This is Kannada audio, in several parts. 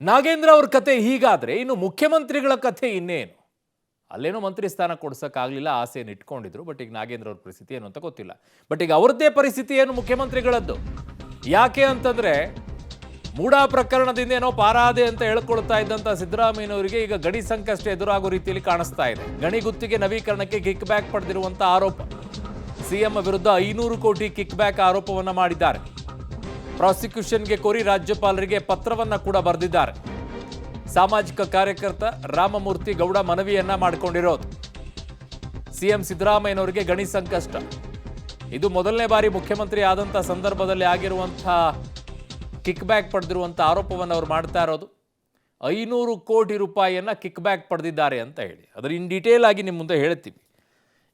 ನಾಗೇಂದ್ರ ಅವ್ರ ಕತೆ ಹೀಗಾದ್ರೆ ಇನ್ನು ಮುಖ್ಯಮಂತ್ರಿಗಳ ಕಥೆ ಇನ್ನೇನು? ಅಲ್ಲೇನೋ ಮಂತ್ರಿ ಸ್ಥಾನ ಕೊಡ್ಸಕ್ಕಾಗಲಿಲ್ಲ, ಆಸೆಯನ್ನು ಇಟ್ಕೊಂಡಿದ್ರು. ಬಟ್ ಈಗ ನಾಗೇಂದ್ರ ಅವ್ರ ಪರಿಸ್ಥಿತಿ ಏನು ಅಂತ ಗೊತ್ತಿಲ್ಲ. ಬಟ್ ಈಗ ಅವ್ರದ್ದೇ ಪರಿಸ್ಥಿತಿ ಏನು ಮುಖ್ಯಮಂತ್ರಿಗಳದ್ದು? ಯಾಕೆ ಅಂತಂದ್ರೆ ಮೂಡಾ ಪ್ರಕರಣದಿಂದ ಏನೋ ಪಾರಾದೆ ಅಂತ ಹೇಳ್ಕೊಳ್ತಾ ಇದ್ದಂತ ಸಿದ್ದರಾಮಯ್ಯನವರಿಗೆ ಈಗ ಗಣಿ ಸಂಕಷ್ಟ ಎದುರಾಗೋ ರೀತಿಯಲ್ಲಿ ಕಾಣಿಸ್ತಾ ಇದೆ. ಗಣಿ ಗುತ್ತಿಗೆ ನವೀಕರಣಕ್ಕೆ ಕಿಕ್ ಬ್ಯಾಕ್ ಪಡೆದಿರುವಂತ ಆರೋಪ. ಸಿಎಂ ವಿರುದ್ಧ 500 ಕೋಟಿ ಕಿಕ್ ಬ್ಯಾಕ್ ಆರೋಪವನ್ನ ಮಾಡಿದ್ದಾರೆ. ಪ್ರಾಸಿಕ್ಯೂಷನ್ಗೆ ಕೋರಿ ರಾಜ್ಯಪಾಲರಿಗೆ ಪತ್ರವನ್ನ ಕೂಡ ಬರೆದಿದ್ದಾರೆ. ಸಾಮಾಜಿಕ ಕಾರ್ಯಕರ್ತ ರಾಮಮೂರ್ತಿ ಗೌಡ ಮನವಿಯನ್ನ ಮಾಡಿಕೊಂಡಿರೋದು. ಸಿಎಂ ಸಿದ್ದರಾಮಯ್ಯನವರಿಗೆ ಗಣಿ ಸಂಕಷ್ಟ. ಇದು ಮೊದಲನೇ ಬಾರಿ ಮುಖ್ಯಮಂತ್ರಿ ಆದಂಥ ಸಂದರ್ಭದಲ್ಲಿ ಆಗಿರುವಂಥ ಕಿಕ್ ಬ್ಯಾಕ್ ಪಡೆದಿರುವಂಥ ಆರೋಪವನ್ನು ಅವ್ರು ಮಾಡ್ತಾ ಇರೋದು. 500 ಕೋಟಿ ರೂಪಾಯಿಯನ್ನು ಕಿಕ್ ಬ್ಯಾಕ್ ಪಡೆದಿದ್ದಾರೆ ಅಂತ ಹೇಳಿ ಅದರ ಇನ್ ಡೀಟೇಲ್ ಆಗಿ ನಿಮ್ಮ ಮುಂದೆ ಹೇಳ್ತೀವಿ.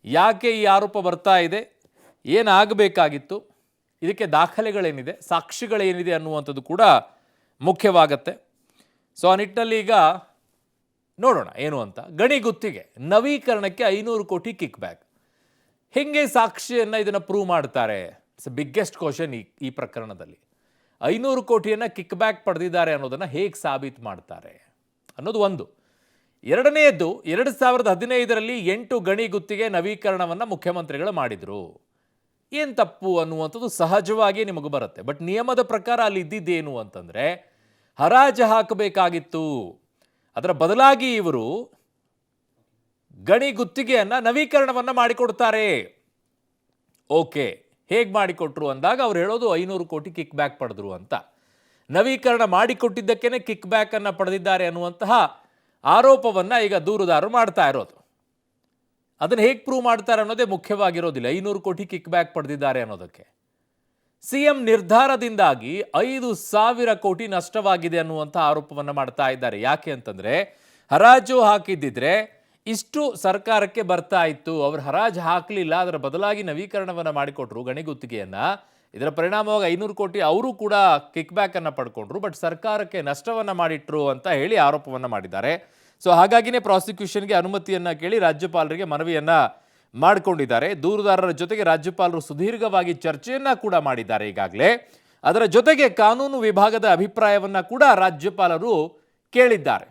ಯಾಕೆ ಈ ಆರೋಪ ಬರ್ತಾ ಇದೆ, ಏನಾಗಬೇಕಾಗಿತ್ತು, ಇದಕ್ಕೆ ದಾಖಲೆಗಳೇನಿದೆ, ಸಾಕ್ಷಿಗಳೇನಿದೆ ಅನ್ನುವಂಥದ್ದು ಕೂಡ ಮುಖ್ಯವಾಗತ್ತೆ. ಸೊ ಆ ನಿಟ್ಟಿನಲ್ಲಿ ಈಗ ನೋಡೋಣ ಏನು ಅಂತ. ಗಣಿ ಗುತ್ತಿಗೆ ನವೀಕರಣಕ್ಕೆ 500 ಕೋಟಿ ಕಿಕ್ ಬ್ಯಾಕ್. ಹೆಂಗೆ ಸಾಕ್ಷಿಯನ್ನು ಇದನ್ನು ಪ್ರೂವ್ ಮಾಡ್ತಾರೆ? ಇಟ್ಸ್ ಬಿಗ್ಗೆಸ್ಟ್ ಕ್ವಶನ್ ಈ ಪ್ರಕರಣದಲ್ಲಿ. 500 ಕೋಟಿಯನ್ನು ಕಿಕ್ ಬ್ಯಾಕ್ ಪಡೆದಿದ್ದಾರೆ ಅನ್ನೋದನ್ನು ಹೇಗೆ ಸಾಬೀತು ಮಾಡ್ತಾರೆ ಅನ್ನೋದು ಒಂದು. ಎರಡನೆಯದ್ದು, 2015ರಲ್ಲಿ 8 ಗಣಿ ಗುತ್ತಿಗೆ ನವೀಕರಣವನ್ನು ಮುಖ್ಯಮಂತ್ರಿಗಳು ಮಾಡಿದರು. ಏನು ತಪ್ಪು ಅನ್ನುವಂಥದ್ದು ಸಹಜವಾಗಿ ನಿಮಗೆ ಬರುತ್ತೆ. ಬಟ್ ನಿಯಮದ ಪ್ರಕಾರ ಅಲ್ಲಿ ಇದ್ದಿದ್ದೇನು ಅಂತಂದರೆ ಹರಾಜು ಹಾಕಬೇಕಾಗಿತ್ತು. ಅದರ ಬದಲಾಗಿ ಇವರು ಗಣಿ ಗುತ್ತಿಗೆಯನ್ನು ನವೀಕರಣವನ್ನು ಮಾಡಿಕೊಡ್ತಾರೆ. ಓಕೆ, ಹೇಗೆ ಮಾಡಿಕೊಟ್ರು ಅಂದಾಗ ಅವ್ರು ಹೇಳೋದು 500 ಕೋಟಿ ಕಿಕ್ ಬ್ಯಾಕ್ ಪಡೆದ್ರು ಅಂತ. ನವೀಕರಣ ಮಾಡಿಕೊಟ್ಟಿದ್ದಕ್ಕೇ ಕಿಕ್ ಬ್ಯಾಕನ್ನು ಪಡೆದಿದ್ದಾರೆ ಅನ್ನುವಂತಹ ಆರೋಪವನ್ನು ಈಗ ದೂರುದಾರರು ಮಾಡ್ತಾ ಇರೋದು. ಅದನ್ನು ಹೇಗೆ ಪ್ರೂವ್ ಮಾಡ್ತಾರೆ ಅನ್ನೋದೇ ಮುಖ್ಯವಾಗಿರೋದಿಲ್ಲ. 500 ಕೋಟಿ ಕಿಕ್ ಬ್ಯಾಕ್ ಪಡೆದಿದ್ದಾರೆ ಅನ್ನೋದಕ್ಕೆ ಸಿಎಂ ನಿರ್ಧಾರದಿಂದಾಗಿ 5,000 ಕೋಟಿ ನಷ್ಟವಾಗಿದೆ ಅನ್ನುವಂಥ ಆರೋಪವನ್ನು ಮಾಡ್ತಾ ಇದ್ದಾರೆ. ಯಾಕೆ ಅಂತಂದರೆ ಹರಾಜು ಹಾಕಿದ್ದಿದ್ರೆ ಇಷ್ಟು ಸರ್ಕಾರಕ್ಕೆ ಬರ್ತಾ ಇತ್ತು. ಅವರು ಹರಾಜು ಹಾಕಲಿಲ್ಲ, ಅದರ ಬದಲಾಗಿ ನವೀಕರಣವನ್ನು ಮಾಡಿಕೊಟ್ರು ಗಣಿ ಗುತ್ತಿಗೆಯನ್ನು. ಇದರ ಪರಿಣಾಮವಾಗಿ 500 ಕೋಟಿ ಅವರು ಕೂಡ ಕಿಕ್ ಬ್ಯಾಕನ್ನು ಪಡ್ಕೊಂಡ್ರು. ಬಟ್ ಸರ್ಕಾರಕ್ಕೆ ನಷ್ಟವನ್ನು ಮಾಡಿಟ್ರು ಅಂತ ಹೇಳಿ ಆರೋಪವನ್ನು ಮಾಡಿದ್ದಾರೆ. ಸೊ ಹಾಗಾಗಿನೇ ಪ್ರಾಸಿಕ್ಯೂಷನ್ಗೆ ಅನುಮತಿಯನ್ನು ಕೇಳಿ ರಾಜ್ಯಪಾಲರಿಗೆ ಮನವಿಯನ್ನು ಮಾಡಿಕೊಂಡಿದ್ದಾರೆ. ದೂರುದಾರರ ಜೊತೆಗೆ ರಾಜ್ಯಪಾಲರು ಸುದೀರ್ಘವಾಗಿ ಚರ್ಚೆಯನ್ನು ಕೂಡ ಮಾಡಿದ್ದಾರೆ ಈಗಾಗಲೇ. ಅದರ ಜೊತೆಗೆ ಕಾನೂನು ವಿಭಾಗದ ಅಭಿಪ್ರಾಯವನ್ನು ಕೂಡ ರಾಜ್ಯಪಾಲರು ಕೇಳಿದ್ದಾರೆ.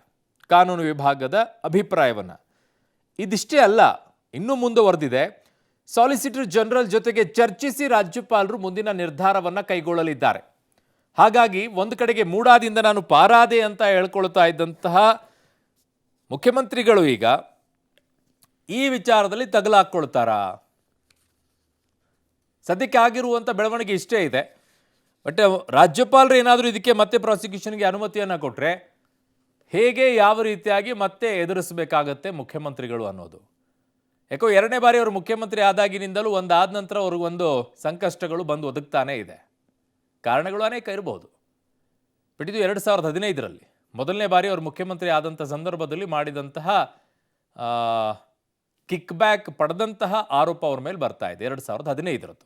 ಕಾನೂನು ವಿಭಾಗದ ಅಭಿಪ್ರಾಯವನ್ನು. ಇದಿಷ್ಟೇ ಅಲ್ಲ, ಇನ್ನೂ ಮುಂದುವರೆದಿದೆ. ಸಾಲಿಸಿಟರ್ ಜನರಲ್ ಜೊತೆಗೆ ಚರ್ಚಿಸಿ ರಾಜ್ಯಪಾಲರು ಮುಂದಿನ ನಿರ್ಧಾರವನ್ನು ಕೈಗೊಳ್ಳಲಿದ್ದಾರೆ. ಹಾಗಾಗಿ ಒಂದು ಕಡೆಗೆ ಮೂಡಾದಿಂದ ನಾನು ಪಾರಾದೆ ಅಂತ ಹೇಳ್ಕೊಳ್ತಾ ಇದ್ದಂತಹ ಮುಖ್ಯಮಂತ್ರಿಗಳು ಈಗ ಈ ವಿಚಾರದಲ್ಲಿ ತಗಲಾಕೊಳ್ತಾರಾ? ಸದ್ಯಕ್ಕೆ ಆಗಿರುವಂಥ ಬೆಳವಣಿಗೆ ಇಷ್ಟೇ ಇದೆ. ಬಟ್ ರಾಜ್ಯಪಾಲರು ಏನಾದರೂ ಇದಕ್ಕೆ ಮತ್ತೆ ಪ್ರಾಸಿಕ್ಯೂಷನ್ಗೆ ಅನುಮತಿಯನ್ನು ಕೊಟ್ಟರೆ ಹೇಗೆ, ಯಾವ ರೀತಿಯಾಗಿ ಮತ್ತೆ ಎದುರಿಸಬೇಕಾಗತ್ತೆ ಮುಖ್ಯಮಂತ್ರಿಗಳು ಅನ್ನೋದು. ಯಾಕೋ ಎರಡನೇ ಬಾರಿ ಅವರು ಮುಖ್ಯಮಂತ್ರಿ ಆದಾಗಿನಿಂದಲೂ ಒಂದಾದ ನಂತರ ಅವ್ರಿಗೊಂದು ಸಂಕಷ್ಟಗಳು ಬಂದು ಒದಗ್ತಾನೇ ಇದೆ. ಕಾರಣಗಳು ಅನೇಕ ಇರಬಹುದು. ಬಟ್ ಇದು 2015ರಲ್ಲಿ ಮೊದಲನೇ ಬಾರಿ ಅವರು ಮುಖ್ಯಮಂತ್ರಿ ಆದಂಥ ಸಂದರ್ಭದಲ್ಲಿ ಮಾಡಿದಂತಹ ಕಿಕ್ ಬ್ಯಾಕ್ ಪಡೆದಂತಹ ಆರೋಪ ಅವ್ರ ಮೇಲೆ ಬರ್ತಾ ಇದೆ 2015ರದ್ದು.